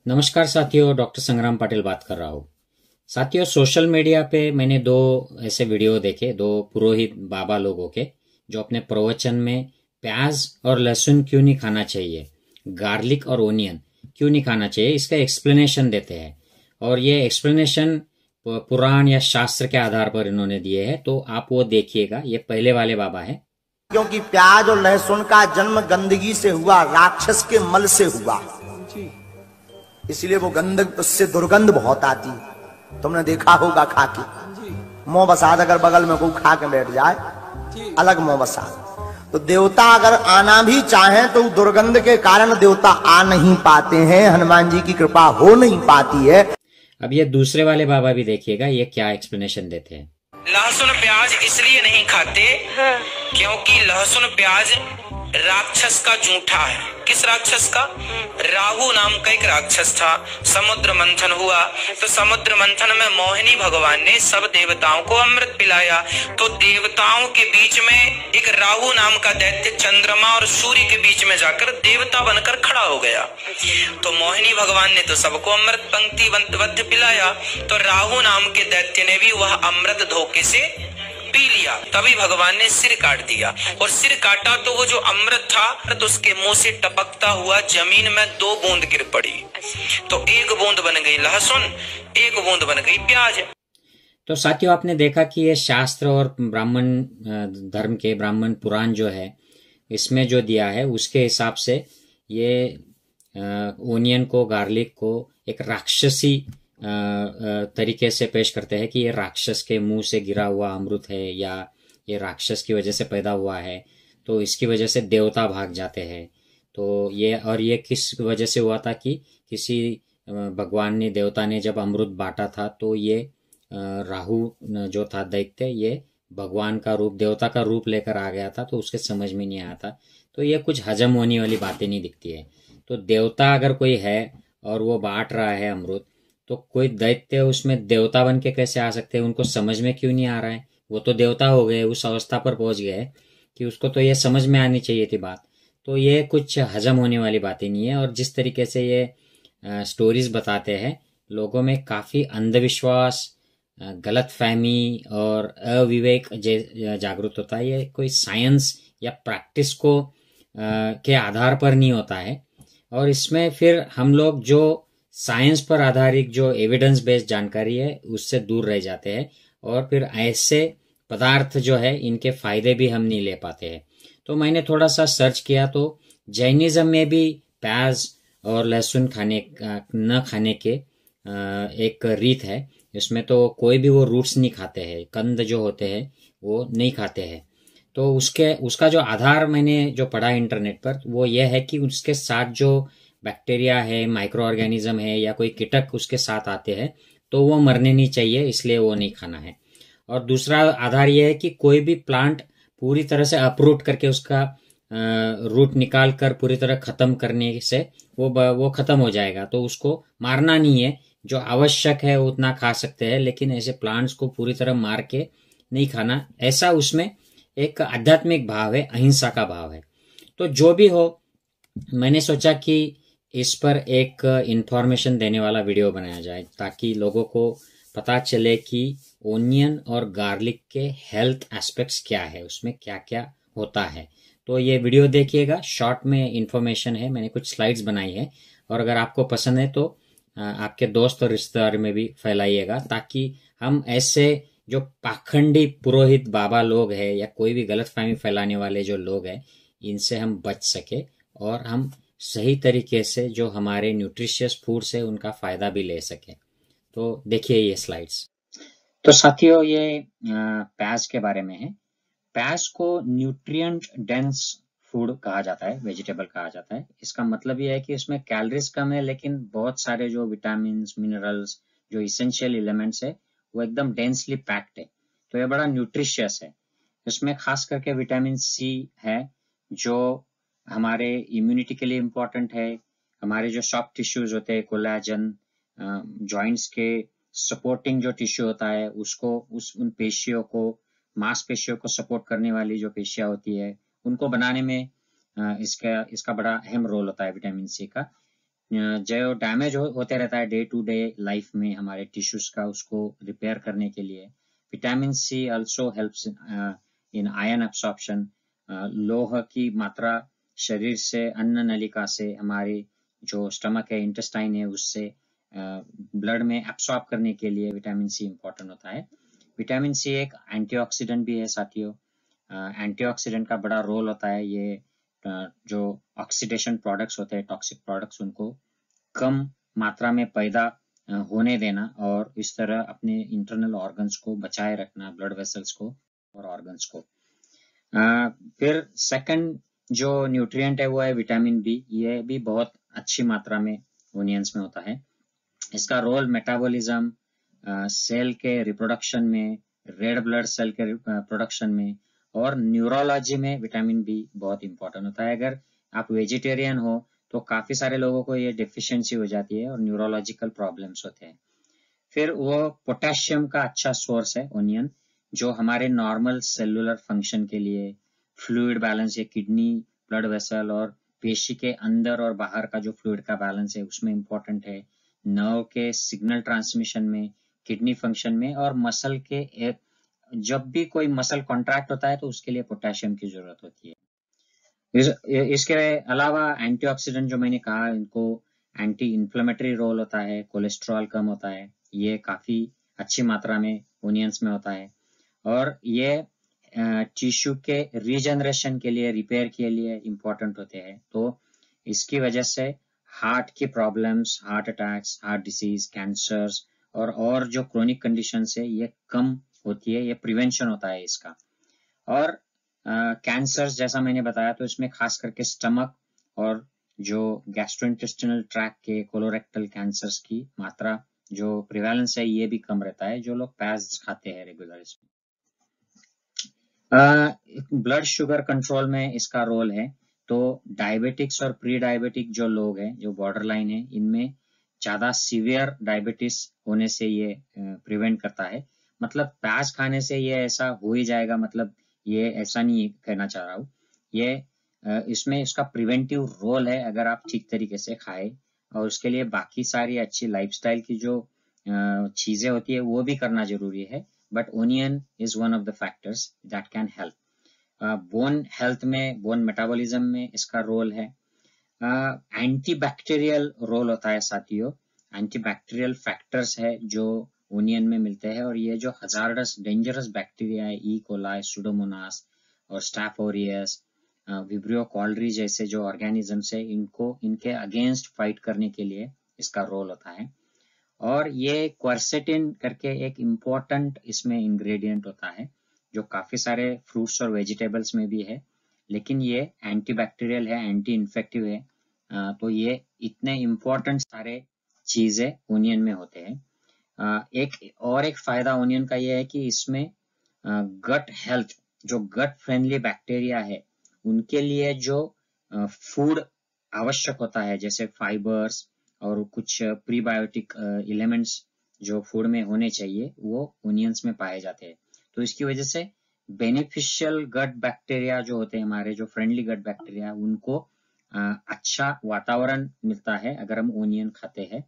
नमस्कार साथियों, डॉक्टर संग्राम पाटिल बात कर रहा हूँ। साथियों, सोशल मीडिया पे मैंने दो ऐसे वीडियो देखे, दो पुरोहित बाबा लोगों के, जो अपने प्रवचन में प्याज और लहसुन क्यों नहीं खाना चाहिए, गार्लिक और ओनियन क्यों नहीं खाना चाहिए, इसका एक्सप्लेनेशन देते हैं। और ये एक्सप्लेनेशन पुराण या शास्त्र के आधार पर इन्होंने दिए हैं, तो आप वो देखिएगा। ये पहले वाले बाबा है। क्योंकि प्याज और लहसुन का जन्म गंदगी से हुआ, राक्षस के मल से हुआ, इसलिए वो गंध, उससे दुर्गंध बहुत आती है। तुमने देखा होगा खा के, मोह बसात अगर बगल में कोई खा के बैठ जाए, अलग मोह बसात। तो देवता अगर आना भी चाहे तो दुर्गंध के कारण देवता आ नहीं पाते हैं, हनुमान जी की कृपा हो नहीं पाती है। अब ये दूसरे वाले बाबा भी देखिएगा, ये क्या एक्सप्लेनेशन देते हैं। लहसुन प्याज इसलिए नहीं खाते क्योंकि लहसुन प्याज राक्षस का जूठा है। किस राक्षस का? राहु नाम का एक राक्षस था। समुद्र मंथन हुआ तो समुद्र मंथन में मोहिनी भगवान ने सब देवताओं को अमृत पिलाया। तो देवताओं के बीच में एक राहु नाम का दैत्य चंद्रमा और सूर्य के बीच में जाकर देवता बनकर खड़ा हो गया। तो मोहिनी भगवान ने तो सबको अमृत पंक्ति बद्ध पिलाया, तो राहु नाम के दैत्य ने भी वह अमृत धोखे से पी लिया। तभी भगवान ने सिर काट दिया, और सिर काटा तो वो जो अमृत था तो उसके मुंह से टपकता हुआ जमीन में 2 बूंद गिर पड़ी। तो 1 बूंद बन गई लहसुन, 1 बूंद बन गई प्याज। तो साथियों, आपने देखा कि ये शास्त्र और ब्राह्मण धर्म के ब्राह्मण पुराण जो है, इसमें जो दिया है उसके हिसाब से ये ओनियन को, गार्लिक को एक राक्षसी तरीके से पेश करते हैं कि ये राक्षस के मुंह से गिरा हुआ अमृत है, या ये राक्षस की वजह से पैदा हुआ है, तो इसकी वजह से देवता भाग जाते हैं। तो ये किस वजह से हुआ था कि किसी भगवान ने, देवता ने जब अमृत बांटा था, तो ये राहु जो था दैत्य, ये भगवान का रूप, देवता का रूप लेकर आ गया था, तो उसके समझ में नहीं आया था। तो ये कुछ हजम होने वाली बातें नहीं दिखती है। तो देवता अगर कोई है और वो बांट रहा है अमृत, तो कोई दैत्य उसमें देवता बन के कैसे आ सकते हैं? उनको समझ में क्यों नहीं आ रहा है? वो तो देवता हो गए, उस अवस्था पर पहुंच गए कि उसको तो ये समझ में आनी चाहिए थी बात। तो ये कुछ हजम होने वाली बातें नहीं है। और जिस तरीके से ये स्टोरीज बताते हैं, लोगों में काफी अंधविश्वास, गलत फहमी और अविवेक जागृत होता है। ये कोई साइंस या प्रैक्टिस को के आधार पर नहीं होता है। और इसमें फिर हम लोग जो साइंस पर आधारित जो एविडेंस बेस्ड जानकारी है, उससे दूर रह जाते हैं, और फिर ऐसे पदार्थ जो है, इनके फायदे भी हम नहीं ले पाते हैं। तो मैंने थोड़ा सा सर्च किया, तो जैनिज्म में भी प्याज और लहसुन न खाने के एक रीत है। इसमें तो कोई भी वो रूट्स नहीं खाते हैं, कंद जो होते हैं वो नहीं खाते हैं। तो उसका जो आधार मैंने जो पढ़ा इंटरनेट पर, वो ये है कि उसके साथ जो बैक्टीरिया है, माइक्रो ऑर्गेनिज्म है, या कोई कीटक उसके साथ आते हैं, तो वो मरने नहीं चाहिए, इसलिए वो नहीं खाना है। और दूसरा आधार ये है कि कोई भी प्लांट पूरी तरह से अपरूट करके, उसका रूट निकाल कर पूरी तरह खत्म करने से वो खत्म हो जाएगा, तो उसको मारना नहीं है। जो आवश्यक है उतना खा सकते हैं, लेकिन ऐसे प्लांट्स को पूरी तरह मार के नहीं खाना। ऐसा उसमें एक आध्यात्मिक भाव है, अहिंसा का भाव है। तो जो भी हो, मैंने सोचा कि इस पर एक इंफॉर्मेशन देने वाला वीडियो बनाया जाए, ताकि लोगों को पता चले कि ओनियन और गार्लिक के हेल्थ एस्पेक्ट्स क्या है, उसमें क्या क्या होता है। तो ये वीडियो देखिएगा, शॉर्ट में इंफॉर्मेशन है, मैंने कुछ स्लाइड्स बनाई है, और अगर आपको पसंद है तो आपके दोस्त और रिश्तेदार में भी फैलाइएगा, ताकि हम ऐसे जो पाखंडी पुरोहित बाबा लोग हैं, या कोई भी गलतफहमी फैलाने वाले जो लोग हैं, इनसे हम बच सके, और हम सही तरीके से जो हमारे न्यूट्रिशियस फूड्स है उनका फायदा भी ले सके। तो देखिए ये स्लाइड्स। तो साथियों, ये प्याज के बारे में है। प्याज को न्यूट्रिएंट डेंस फूड कहा जाता है, वेजिटेबल कहा जाता है। इसका मतलब ये है कि इसमें कैलोरीज कम है, लेकिन बहुत सारे जो विटामिन, मिनरल्स, जो इसेंशियल एलिमेंट्स है, वो एकदम डेंसली पैक्ड है। तो ये बड़ा न्यूट्रिशियस है। इसमें खास करके विटामिन सी है, जो हमारे इम्यूनिटी के लिए इम्पोर्टेंट है। हमारे जो सॉफ्ट टिश्यूज होते हैं, कोलाजन, जॉइंट्स के सपोर्टिंग जो टिश्यू होता है, उसको उन पेशियों को, मांसपेशियों को सपोर्ट करने वाली जो पेशियां होती है, उनको बनाने में इसका बड़ा अहम रोल होता है विटामिन सी का। जो डैमेज होते रहता है डे टू डे लाइफ में हमारे टिश्यूज का, उसको रिपेयर करने के लिए vitamin C also helps in iron absorption. लोह की मात्रा शरीर से, अन्न नलिका से, हमारी जो स्टमक है, इंटेस्टाइन है, उससे ब्लड में एब्सॉर्ब करने के लिए विटामिन सी इंपॉर्टेंट होता है। विटामिन सी एक एंटीऑक्सीडेंट भी है साथियों। एंटीऑक्सीडेंट का बड़ा रोल होता है। ये जो ऑक्सीडेशन प्रोडक्ट्स होते हैं, टॉक्सिक प्रोडक्ट्स, उनको कम मात्रा में पैदा होने देना और इस तरह अपने इंटरनल ऑर्गन्स को बचाए रखना, ब्लड वेसल्स को और ऑर्गन्स को। फिर सेकंड जो न्यूट्रिएंट है वो है विटामिन बी। ये भी बहुत अच्छी मात्रा में ओनियंस में होता है। इसका रोल मेटाबॉलिज्म, सेल के रिप्रोडक्शन में, रेड ब्लड सेल के प्रोडक्शन में और न्यूरोलॉजी में विटामिन बी बहुत इंपॉर्टेंट होता है। अगर आप वेजिटेरियन हो तो काफी सारे लोगों को ये डेफिशिएंसी हो जाती है और न्यूरोलॉजिकल प्रॉब्लम्स होते हैं। फिर वो पोटेशियम का अच्छा सोर्स है ओनियन, जो हमारे नॉर्मल सेलुलर फंक्शन के लिए, फ्लूइड बैलेंस, ये किडनी, ब्लड वेसल और पेशी के अंदर और बाहर का जो फ्लूइड का बैलेंस है उसमें इंपॉर्टेंट है। नर्व के सिग्नल ट्रांसमिशन में, किडनी फंक्शन में और मसल के, जब भी कोई मसल कॉन्ट्रैक्ट होता है तो उसके लिए पोटेशियम की जरूरत होती है। इसके अलावा एंटीऑक्सीडेंट जो मैंने कहा, इनको एंटी इन्फ्लेमेटरी रोल होता है, कोलेस्ट्रॉल कम होता है, ये काफी अच्छी मात्रा में ओनियंस में होता है। और ये टिश्यू के रीजनरेशन के लिए, रिपेयर के लिए इंपॉर्टेंट होते हैं। तो इसकी वजह से हार्ट की problems, heart attacks, heart disease, cancers और जो क्रोनिक कंडीशन है ये कम होती है, ये प्रिवेंशन होता है इसका। और कैंसर्स जैसा मैंने बताया, तो इसमें खास करके स्टमक और जो गैस्ट्रोइंटेस्टिनल ट्रैक्ट के, कोलोरेक्टल कैंसर्स की मात्रा, जो प्रिवेलेंस है, ये भी कम रहता है जो लोग प्याज खाते हैं रेगुलर। इसमें ब्लड शुगर कंट्रोल में इसका रोल है। तो डायबिटिक्स और प्री डायबिटिक जो लोग हैं, जो बॉर्डर लाइन है, इनमें ज्यादा सीवियर डायबिटीज होने से ये प्रिवेंट करता है। मतलब प्याज खाने से ये ऐसा हो ही जाएगा, मतलब ये ऐसा नहीं कहना चाह रहा हूँ। ये इसमें इसका प्रिवेंटिव रोल है अगर आप ठीक तरीके से खाए, और उसके लिए बाकी सारी अच्छी लाइफस्टाइल की जो चीजें होती है वो भी करना जरूरी है। But onion is one of the factors that can help. Bone health में, बोन मेटाबॉलिज्म में इसका रोल है। एंटीबैक्टीरियल रोल होता है साथियों। एंटीबैक्टीरियल फैक्टर्स है जो ओनियन में मिलते हैं, और ये जो हजार्डस डेंजरस बैक्टीरिया है, ई कोलाई, सुडोमोनास और स्टाफ ऑरियस, विब्रियो कॉलरी जैसे जो ऑर्गेनिजम्स है, इनको, इनके अगेंस्ट फाइट करने के लिए इसका रोल होता है। और ये क्वर्सेटिन करके एक इम्पोर्टेंट इसमें इंग्रेडिएंट होता है, जो काफी सारे फ्रूट्स और वेजिटेबल्स में भी है, लेकिन ये एंटीबैक्टीरियल है, एंटी इन्फेक्टिव है। तो ये इतने इम्पोर्टेंट सारे चीजें ओनियन में होते हैं। एक फायदा ओनियन का ये है कि इसमें गट हेल्थ, जो गट फ्रेंडली बैक्टीरिया है, उनके लिए जो फूड आवश्यक होता है, जैसे फाइबर्स और कुछ प्रीबायोटिक एलिमेंट्स जो फूड में होने चाहिए, वो ओनियंस में पाए जाते हैं। तो इसकी वजह से बेनिफिशियल गट बैक्टीरिया जो होते हैं, हमारे जो फ्रेंडली गट बैक्टीरिया, उनको अच्छा वातावरण मिलता है अगर हम ओनियन खाते हैं।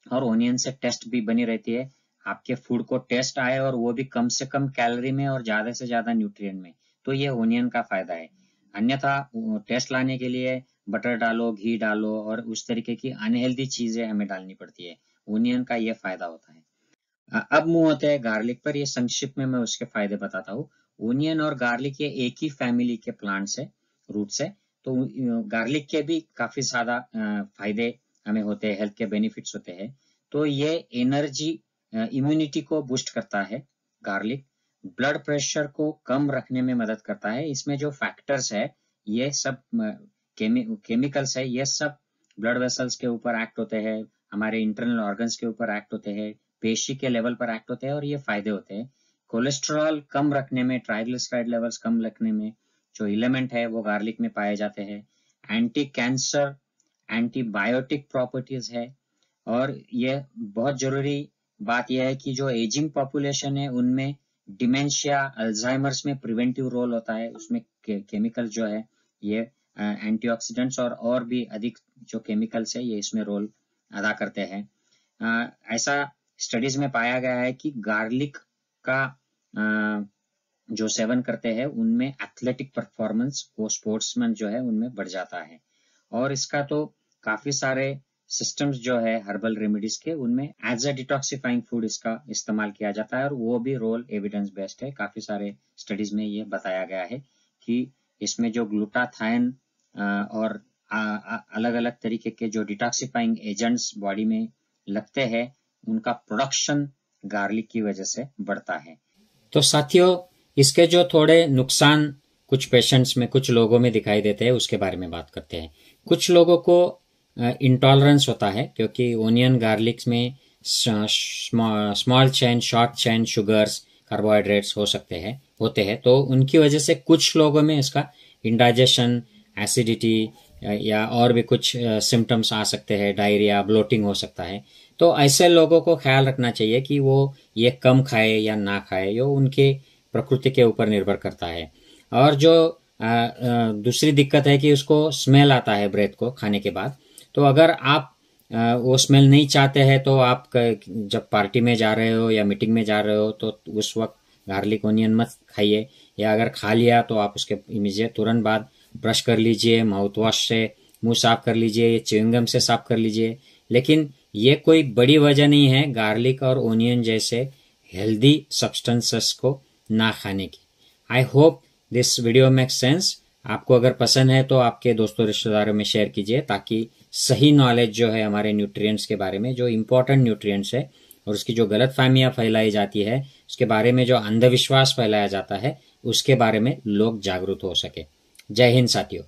और ओनियन से टेस्ट भी बनी रहती है, आपके फूड को टेस्ट आए, और वो भी कम से कम कैलोरी में और ज्यादा से ज्यादा न्यूट्रिएंट में। तो ये ओनियन का फायदा है। अन्यथा टेस्ट लाने के लिए बटर डालो, घी डालो और उस तरीके की अनहेल्दी चीजें हमें डालनी पड़ती है। ओनियन का ये फायदा होता है। अब मुंह होते हैं गार्लिक पर। ये संक्षिप्त में मैं उसके फायदे बताता हूँ। ओनियन और गार्लिक ये एक ही फैमिली के प्लांट्स है, रूट्स है। तो गार्लिक के भी काफी ज्यादा फायदे हमें होते हैं, हेल्थ के बेनिफिट्स होते हैं। तो ये एनर्जी, इम्यूनिटी को बूस्ट करता है गार्लिक। ब्लड प्रेशर को कम रखने में मदद करता है। इसमें जो फैक्टर्स है, ये सब केमिकल्स है, ये सब ब्लड वेसल्स के ऊपर एक्ट होते हैं, हमारे इंटरनल ऑर्गन्स के ऊपर एक्ट होते हैं, पेशी के लेवल पर एक्ट होते हैं, और ये फायदे होते हैं। कोलेस्ट्रॉल कम रखने में, ट्राइग्लिसराइड लेवल्स कम रखने में जो एलिमेंट है वो गार्लिक में पाए जाते हैं। एंटी कैंसर, एंटीबायोटिक प्रॉपर्टीज है। और ये बहुत जरूरी बात यह है कि जो एजिंग पॉपुलेशन है उनमें डिमेंशिया, अल्जाइमर्स में प्रिवेंटिव रोल होता है। उसमें केमिकल जो है ये एंटीऑक्सीडेंट्स और भी अधिक जो केमिकल्स है ये इसमें रोल अदा करते हैं। ऐसा स्टडीज में पाया गया है कि गार्लिक का जो सेवन करते हैं उनमें एथलेटिक परफॉर्मेंस, वो स्पोर्ट्समैन जो है उनमें बढ़ जाता है। और इसका तो काफी सारे सिस्टम्स जो है हर्बल रेमेडीज के, उनमें एज अ डिटॉक्सिफाइंग फूड इसका इस्तेमाल किया जाता है और वो भी रोल एविडेंस बेस्ड है। काफी सारे स्टडीज में ये बताया गया है कि इसमें जो ग्लूटाथाइन और अलग अलग तरीके के जो डिटॉक्सिफाइंग एजेंट्स बॉडी में लगते हैं उनका प्रोडक्शन गार्लिक की वजह से बढ़ता है। तो साथियों, इसके जो थोड़े नुकसान कुछ पेशेंट्स में, कुछ लोगों में दिखाई देते हैं उसके बारे में बात करते हैं। कुछ लोगों को इंटॉलरेंस होता है क्योंकि ओनियन गार्लिक में small chain, short chain sugars, carbohydrates होते हैं, तो उनकी वजह से कुछ लोगों में इसका इंडाइजेशन, एसिडिटी या और भी कुछ सिम्टम्स आ सकते हैं, डायरिया, ब्लोटिंग हो सकता है। तो ऐसे लोगों को ख्याल रखना चाहिए कि वो ये कम खाए या ना खाए, ये उनके प्रकृति के ऊपर निर्भर करता है। और जो दूसरी दिक्कत है कि उसको स्मेल आता है ब्रेथ को खाने के बाद। तो अगर आप वो स्मेल नहीं चाहते हैं तो आप जब पार्टी में जा रहे हो या मीटिंग में जा रहे हो तो उस वक्त गार्लिक ओनियन मत खाइए, या अगर खा लिया तो आप उसके इमीडिएट तुरंत बाद ब्रश कर लीजिए, माउथ वॉश से मुंह साफ कर लीजिए, च्युइंगम से साफ कर लीजिए। लेकिन ये कोई बड़ी वजह नहीं है गार्लिक और ओनियन जैसे हेल्दी सब्सटेंसेस को ना खाने की। I hope this video makes sense. आपको अगर पसंद है तो आपके दोस्तों रिश्तेदारों में शेयर कीजिए ताकि सही नॉलेज जो है हमारे न्यूट्रिएंट्स के बारे में, जो इंपॉर्टेंट न्यूट्रिएंट्स है और उसकी जो गलत फहमियां फैलाई जाती है, उसके बारे में जो अंधविश्वास फैलाया जाता है, उसके बारे में लोग जागरूक हो सके। जय हिंद साथियों।